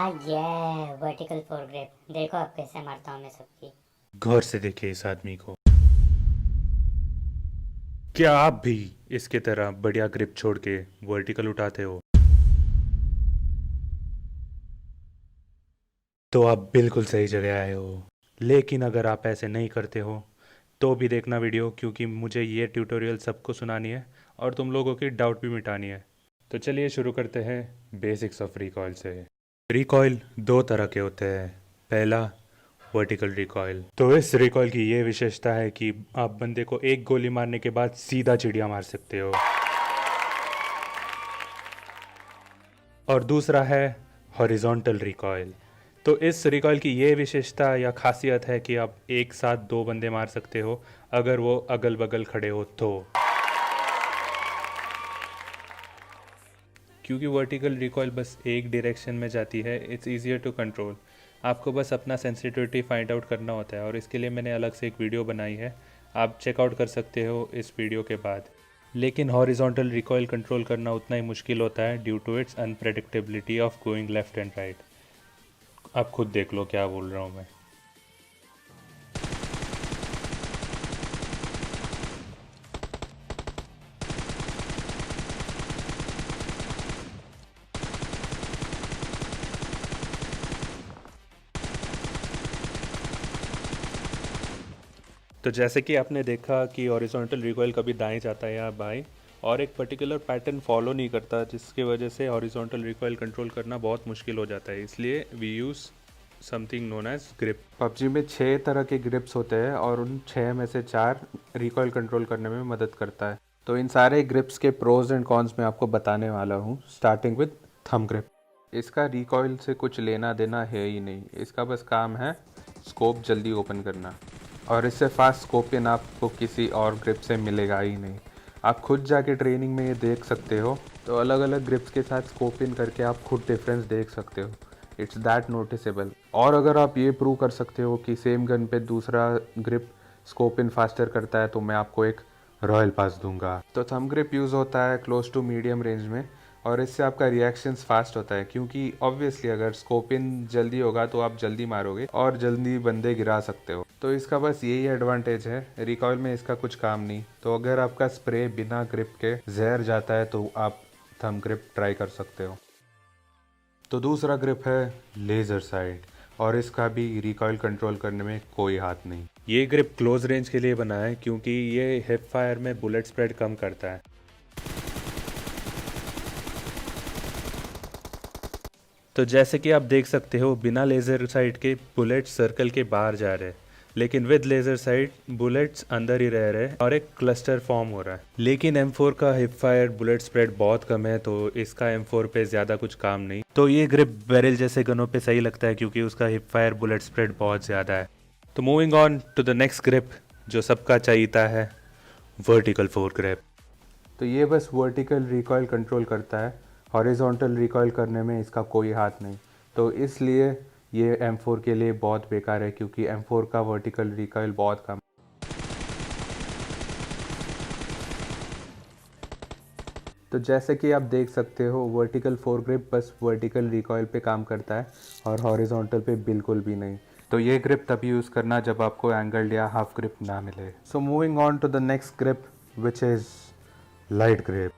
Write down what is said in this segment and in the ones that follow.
ये vertical foregrip देखो अब कैसे मारता हूँ मैं सबकी। गौर से देखिए इस आदमी को। क्या आप भी इसके तरह बढ़िया ग्रिप छोड़ के वर्टिकल उठाते हो? तो आप बिल्कुल सही जगह आए हो। लेकिन अगर आप ऐसे नहीं करते हो तो भी देखना वीडियो, क्योंकि मुझे ये ट्यूटोरियल सबको सुनानी है और तुम लोगों की डाउट भी मिटानी है। तो चलिए शुरू करते हैं बेसिक्स ऑफ रिकॉयल से। रिकॉयल दो तरह के होते हैं। पहला, वर्टिकल रिकॉयल। तो इस रिकॉयल की ये विशेषता है कि आप बंदे को एक गोली मारने के बाद सीधा चिड़िया मार सकते हो। और दूसरा है हॉरिजॉन्टल रिकॉयल। तो इस रिकॉयल की ये विशेषता या खासियत है कि आप एक साथ दो बंदे मार सकते हो अगर वो अगल बगल खड़े हो तो। क्योंकि वर्टिकल रिकॉयल बस एक डायरेक्शन में जाती है, इट्स ईजियर टू कंट्रोल। आपको बस अपना सेंसिटिविटी फाइंड आउट करना होता है और इसके लिए मैंने अलग से एक वीडियो बनाई है, आप चेकआउट कर सकते हो इस वीडियो के बाद। लेकिन हॉरिजॉन्टल रिकॉयल कंट्रोल करना उतना ही मुश्किल होता है due to its unpredictability of going left and right. आप खुद देख लो क्या बोल रहा हूँ मैं। तो जैसे कि आपने देखा कि हॉरिजॉन्टल रिकॉयल कभी दाएं जाता है या बाएं, और एक पर्टिकुलर पैटर्न फॉलो नहीं करता, जिसकी वजह से हॉरिजॉन्टल रिकॉयल कंट्रोल करना बहुत मुश्किल हो जाता है। इसलिए we use something known as grip. PUBG में 6 तरह के ग्रिप्स होते हैं और उन 6 में से 4 रिकॉयल कंट्रोल करने में मदद करता है। तो इन सारे ग्रिप्स के प्रोज एंड कॉन्स मैं आपको बताने वाला हूँ, स्टार्टिंग विद थंब ग्रिप। इसका रिकॉयल से कुछ लेना देना है ही नहीं, इसका बस काम है स्कोप जल्दी ओपन करना, और इससे फास्ट स्कोपियन आपको किसी और ग्रिप से मिलेगा ही नहीं। आप खुद जाके ट्रेनिंग में ये देख सकते हो। तो अलग अलग ग्रिप्स के साथ स्कोपियन करके आप खुद डिफरेंस देख सकते हो। It's that noticeable. और अगर आप ये प्रूव कर सकते हो कि सेम गन पे दूसरा ग्रिप स्कोपियन फास्टर करता है तो मैं आपको एक रॉयल पास दूंगा। तो थंब ग्रिप यूज़ होता है क्लोज टू मीडियम रेंज में, और इससे आपका रिएक्शंस फास्ट होता है, क्योंकि ऑब्वियसली अगर स्कोपिन जल्दी होगा तो आप जल्दी मारोगे और जल्दी बंदे गिरा सकते हो। तो इसका बस यही एडवांटेज है, रिकॉयल में इसका कुछ काम नहीं। तो अगर आपका स्प्रे बिना ग्रिप के जहर जाता है तो आप थंब ग्रिप ट्राई कर सकते हो। तो दूसरा ग्रिप है लेज़र साइट, और इसका भी रिकॉयल कंट्रोल करने में कोई हाथ नहीं। ये ग्रिप क्लोज रेंज के लिए बना है क्योंकि ये हिप फायर में बुलेट स्प्रेड कम करता है। तो जैसे कि आप देख सकते हो, बिना लेज़र साइट के बुलेट्स सर्कल के बाहर जा रहे हैं, लेकिन विद लेज़र साइट बुलेट्स अंदर ही रह रहे हैं और एक क्लस्टर फॉर्म हो रहा है। लेकिन M4 का हिप फायर बुलेट स्प्रेड बहुत कम है, तो इसका M4 पे ज़्यादा कुछ काम नहीं। तो ये ग्रिप बैरल जैसे गनों पे सही लगता है क्योंकि उसका हिप फायर बुलेट स्प्रेड बहुत ज़्यादा है। तो moving on to the next grip जो सबका चाहिए है, वर्टिकल फोर ग्रिप। तो ये बस वर्टिकल रिकॉयल कंट्रोल करता है, हॉरिजॉन्टल रिकॉयल करने में इसका कोई हाथ नहीं। तो इसलिए ये M4 के लिए बहुत बेकार है, क्योंकि M4 का वर्टिकल रिकॉयल बहुत कम। तो जैसे कि आप देख सकते हो, वर्टिकल फोर ग्रिप बस वर्टिकल रिकॉयल पे काम करता है और हॉरिजॉन्टल पे बिल्कुल भी नहीं। तो ये ग्रिप तभी यूज़ करना जब आपको एंगल्ड या हाफ ग्रिप ना मिले। So moving on to the next grip which is light grip.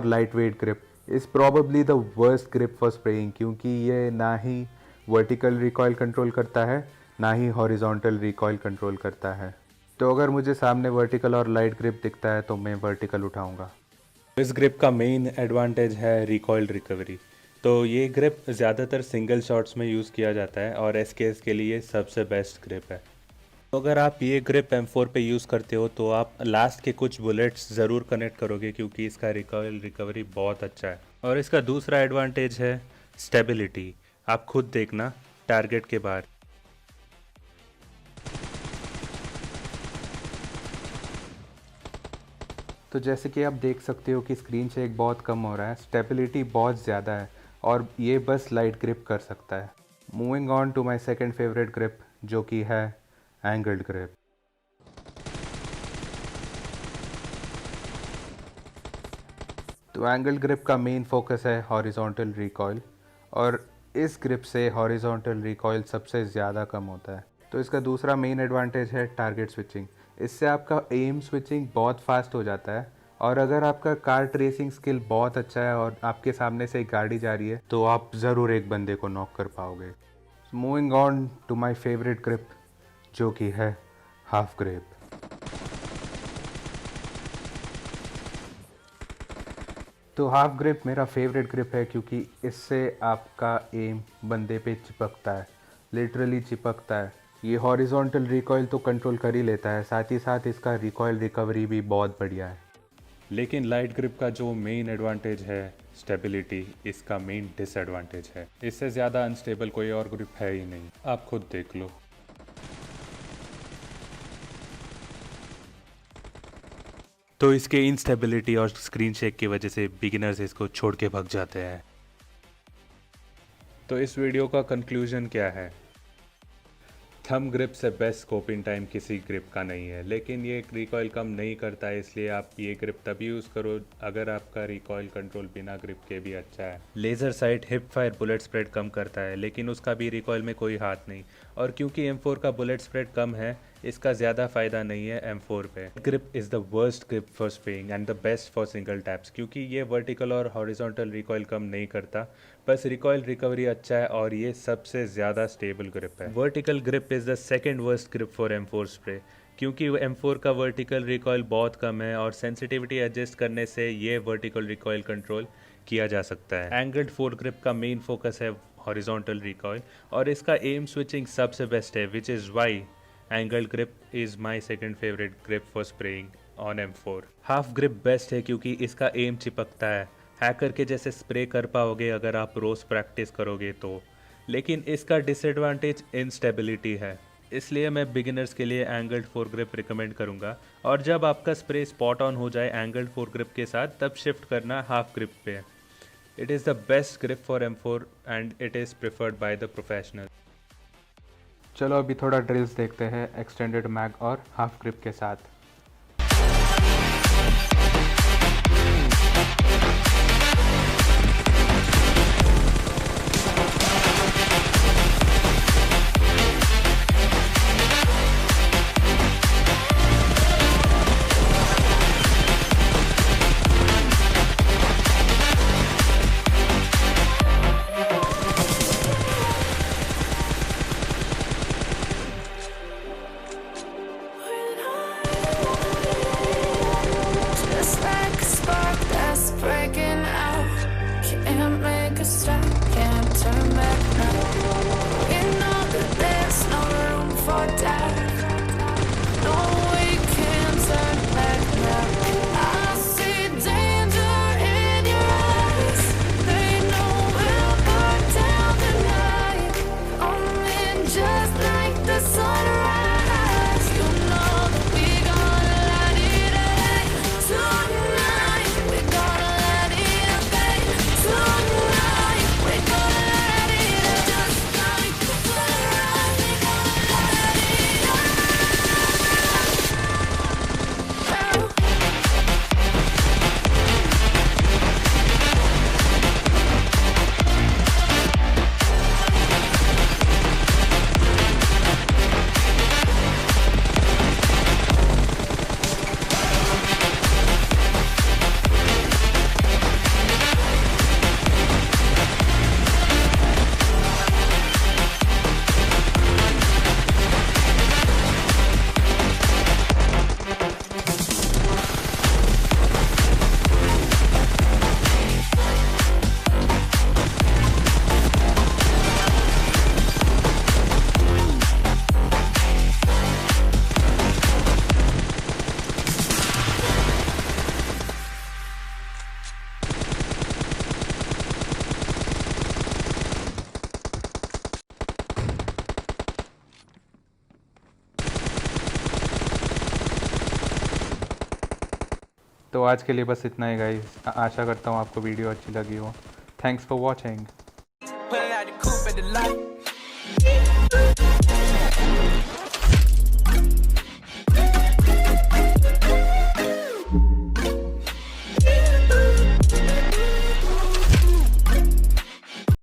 Light weight grip is probably the worst grip for spraying, क्योंकि ये ना ही वर्टिकल रिकॉयल कंट्रोल करता है ना ही हॉरिजॉन्टल रिकॉयल कंट्रोल करता है। तो अगर मुझे सामने वर्टिकल और लाइट ग्रिप दिखता है तो मैं वर्टिकल उठाऊंगा। इस ग्रिप का मेन एडवांटेज है रिकॉयल रिकवरी। तो ये ग्रिप ज़्यादातर सिंगल शॉट्स में यूज़ किया जाता है और SKS के लिए सबसे बेस्ट ग्रिप है। तो अगर आप ये ग्रिप M4 पे यूज़ करते हो तो आप लास्ट के कुछ बुलेट्स ज़रूर कनेक्ट करोगे, क्योंकि इसका रिकॉयल रिकवरी बहुत अच्छा है। और इसका दूसरा एडवांटेज है स्टेबिलिटी। आप खुद देखना टारगेट के बाहर। तो जैसे कि आप देख सकते हो कि स्क्रीन शेक बहुत कम हो रहा है, स्टेबिलिटी बहुत ज़्यादा है, और ये बस लाइट ग्रिप कर सकता है। Moving on to my second favourite grip जो कि है एंगल्ड ग्रिप। तो एंगल ग्रिप का मेन फोकस है हॉरिजॉन्टल रिकॉइल, और इस ग्रिप से हॉरिजॉन्टल रिकॉइल सबसे ज़्यादा कम होता है। तो इसका दूसरा मेन एडवांटेज है टारगेट स्विचिंग। इससे आपका एम स्विचिंग बहुत फास्ट हो जाता है, और अगर आपका कार ट्रेसिंग स्किल बहुत अच्छा है और आपके सामने से एक गाड़ी जा रही है तो आप ज़रूर एक बंदे को नॉक कर पाओगे। Moving on to my favourite grip, जो कि है हाफ ग्रिप। तो हाफ ग्रिप मेरा फेवरेट ग्रिप है क्योंकि इससे आपका एम बंदे पे चिपकता है, लिटरली चिपकता है। ये हॉरिजॉन्टल रिकॉइल तो कंट्रोल कर ही लेता है, साथ ही साथ इसका रिकॉइल रिकवरी भी बहुत बढ़िया है। लेकिन लाइट ग्रिप का जो मेन एडवांटेज है स्टेबिलिटी, इसका मेन डिसएडवांटेज है। इससे ज़्यादा अनस्टेबल कोई और ग्रिप है ही नहीं, आप खुद देख लो। तो इसके इंस्टेबिलिटी और स्क्रीन शेक की वजह से बिगिनर्स इसको छोड़ के भाग जाते हैं। तो इस वीडियो का कंक्लूजन क्या है? थंब ग्रिप से बेस्ट स्कोपिंग टाइम किसी ग्रिप का नहीं है, लेकिन ये रिकॉइल कम नहीं करता है, इसलिए आप ये ग्रिप तभी यूज़ करो अगर आपका रिकॉइल कंट्रोल बिना ग्रिप के भी अच्छा है। Laser sight hip fire bullet spread कम करता है, लेकिन उसका भी रिकॉइल में कोई हाथ नहीं, और क्योंकि M4 का बुलेट स्प्रेड कम है, इसका ज़्यादा फ़ायदा नहीं है M4 पे। Grip is the worst grip for spraying and the best for single taps, क्योंकि ये वर्टिकल और हॉरिजॉन्टल रिकॉइल कम नहीं करता, बस रिकॉइल रिकवरी अच्छा है, और ये सबसे ज़्यादा स्टेबल ग्रिप है। Vertical grip is the second worst grip for M4 spray, क्योंकि M4 का वर्टिकल रिकॉइल बहुत कम है, और सेंसिटिविटी एडजस्ट करने से ये वर्टिकल रिकॉइल कंट्रोल किया जा सकता है। एंगल्ड 4 ग्रिप का मेन फोकस है हॉरिजॉन्टल रिकॉइल, और इसका एम स्विचिंग सबसे बेस्ट है, which is why angled grip is my second favourite grip for spraying on M4। Half grip best है क्योंकि इसका एम चिपकता है, हैकर के जैसे स्प्रे कर पाओगे अगर आप रोज़ प्रैक्टिस करोगे तो, लेकिन इसका डिसएडवांटेज इंस्टेबिलिटी है, इसलिए मैं बिगिनर्स के लिए एंगल्ड 4 ग्रिप रिकमेंड करूंगा, और जब आपका स्प्रे स्पॉट ऑन हो जाए एंगल्ड 4 ग्रिप के साथ तब शिफ्ट करना हाफ ग्रिप पे। It is the best grip for M4 and it is preferred by the professional. चलो अभी थोड़ा ड्रिल्स देखते हैं एक्सटेंडेड मैग और हाफ ग्रिप के साथ। Just like a spark that's breaking out, can't make a stop, can't turn back now. We know that there's no room for doubt, no we can turn back now. I see danger in your eyes, they know we'll burn down the night, coming just like the sunrise. You know that we gonna light it up tonight. We gonna light it up, babe. Tonight we gonna light it up just like the sunrise. We gonna light it up. तो आज के लिए बस इतना ही guys, आशा करता हूँ आपको video अच्छी लगी हो। Thanks for watching. Pulling out the coupe at the light.